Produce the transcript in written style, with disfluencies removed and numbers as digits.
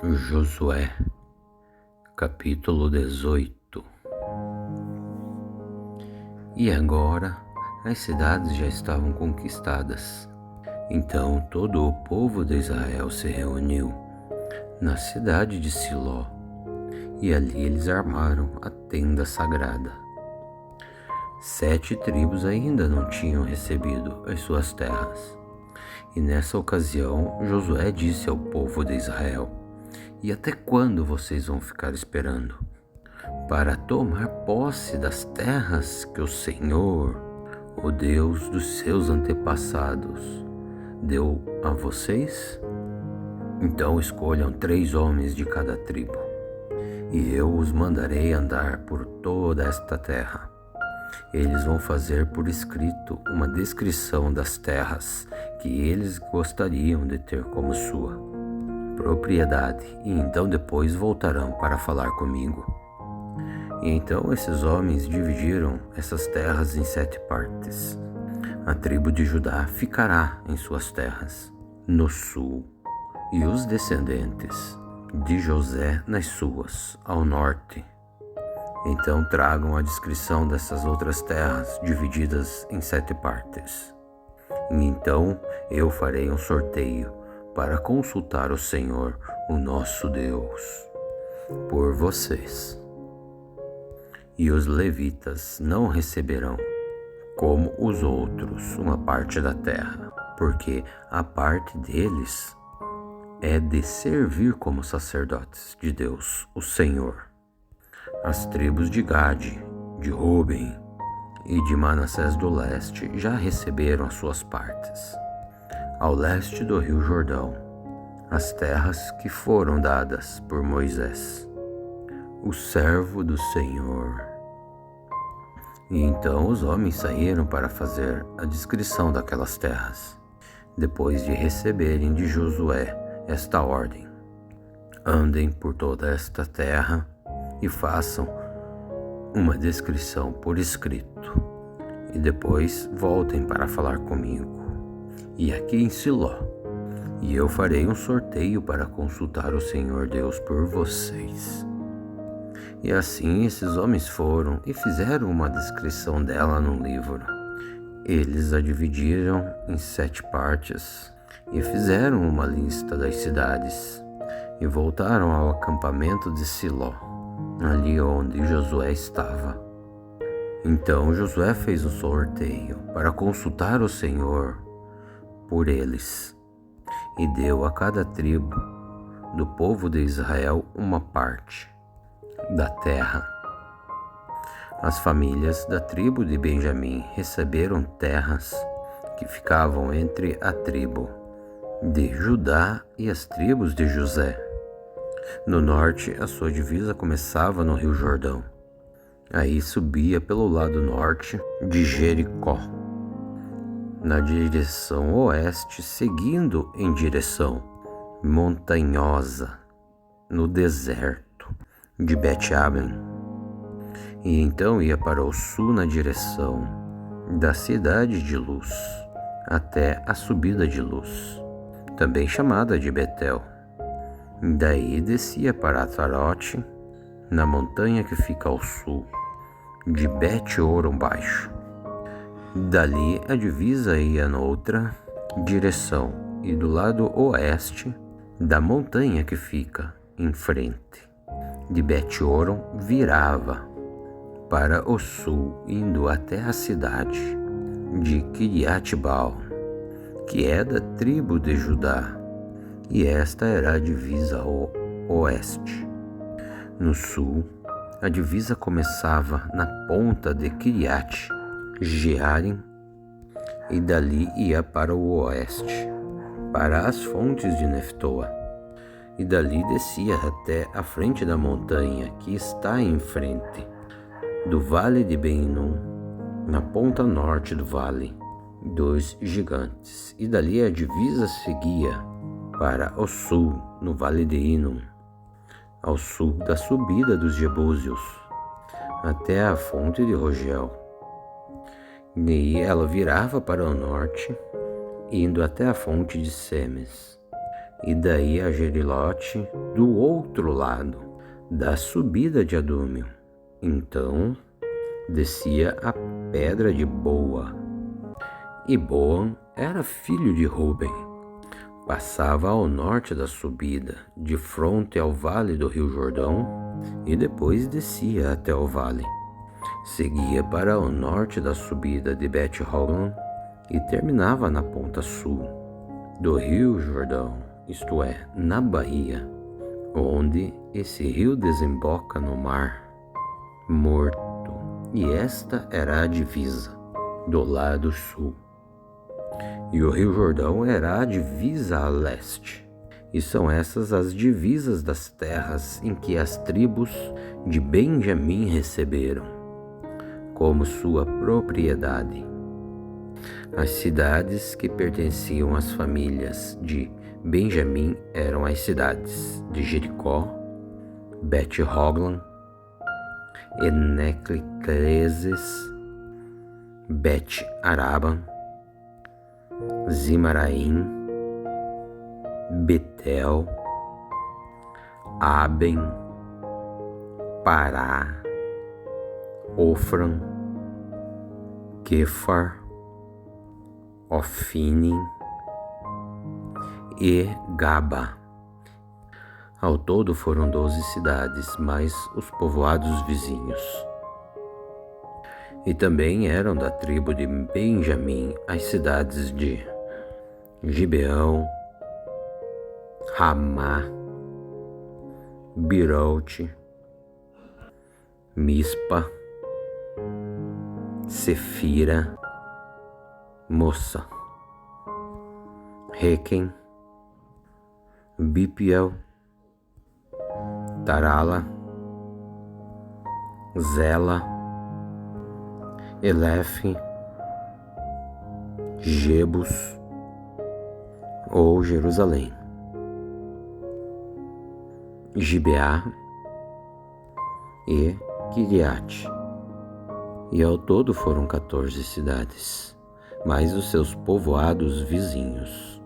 Josué, capítulo 18. E agora as cidades já estavam conquistadas. Então todo o povo de Israel se reuniu na cidade de Siló, e ali eles armaram a tenda sagrada. 7 tribos ainda não tinham recebido as suas terras. E nessa ocasião Josué disse ao povo de Israel: E até quando vocês vão ficar esperando para tomar posse das terras que o Senhor, o Deus dos seus antepassados, deu a vocês? Então escolham 3 homens de cada tribo, e eu os mandarei andar por toda esta terra. Eles vão fazer por escrito uma descrição das terras que eles gostariam de ter como sua propriedade, e então depois voltarão para falar comigo. E então esses homens dividiram essas terras em 7 partes. A tribo de Judá ficará em suas terras, no sul, e os descendentes de José nas suas, ao norte. Então tragam a descrição dessas outras terras divididas em 7 partes. E então eu farei um sorteio para consultar o Senhor, o nosso Deus, por vocês. E os levitas não receberão, como os outros, uma parte da terra, porque a parte deles é de servir como sacerdotes de Deus, o Senhor. As tribos de Gade, de Ruben e de Manassés do leste já receberam as suas partes, ao leste do rio Jordão, as terras que foram dadas por Moisés, o servo do Senhor. E então os homens saíram para fazer a descrição daquelas terras, depois de receberem de Josué esta ordem: andem por toda esta terra e façam uma descrição por escrito, e depois voltem para falar comigo, e aqui em Siló, e eu farei um sorteio para consultar o Senhor Deus por vocês. E assim esses homens foram e fizeram uma descrição dela num livro. Eles a dividiram em 7 partes e fizeram uma lista das cidades, e voltaram ao acampamento de Siló, ali onde Josué estava. Então Josué fez um sorteio para consultar o Senhor por eles, e deu a cada tribo do povo de Israel uma parte da terra. As famílias da tribo de Benjamim receberam terras que ficavam entre a tribo de Judá e as tribos de José. No norte, a sua divisa começava no rio Jordão. Aí subia pelo lado norte de Jericó, na direção oeste, seguindo em direção montanhosa, no deserto de Bet-Aven, e então ia para o sul na direção da cidade de Luz, até a subida de Luz, também chamada de Betel. Daí descia para Atarote, na montanha que fica ao sul de Bet-Horon Baixo. Dali a divisa ia noutra direção, e do lado oeste da montanha que fica em frente de Bet-Horon virava para o sul, indo até a cidade de Kiriat-Baal, que é da tribo de Judá, e esta era a divisa ao oeste. No sul, a divisa começava na ponta de Kiriat-Jearim, e dali ia para o oeste, para as fontes de Neftoa, e dali descia até a frente da montanha que está em frente do vale de Ben-Hinnom, na ponta norte do vale dos gigantes, e dali a divisa seguia para o sul, no vale de Hinnom, ao sul da subida dos Jebúsios, até a fonte de Rogel. E ela virava para o norte, indo até a fonte de Semes, e daí a Gerilote do outro lado da subida de Adúmio. Então descia a pedra de Boa, e Boan era filho de Ruben. Passava ao norte da subida, de fronte ao vale do Rio Jordão, e depois descia até o vale. Seguia para o norte da subida de Bet-Hoglan e terminava na ponta sul do Rio Jordão, isto é, na Baía, onde esse rio desemboca no Mar Morto, e esta era a divisa do lado sul. E o Rio Jordão era a divisa a leste. E são essas as divisas das terras em que as tribos de Benjamim receberam como sua propriedade. As cidades que pertenciam às famílias de Benjamim eram as cidades de Jericó, Bet-Hoglan, Enecliqueses, Bet-Araba, Zimaraim, Betel, Aben, Pará, Ofran, Quefar, Ofine e Gaba. Ao todo foram 12 cidades, mais os povoados vizinhos. E também eram da tribo de Benjamim as cidades de Gibeão, Ramá, Biroute, Mispa, Sefira, Moça, Requem, Bipiel, Tarala, Zela, Elefe, Jebus ou Jerusalém, Gibeá e Kiriate. E ao todo foram 14 cidades, mais os seus povoados vizinhos.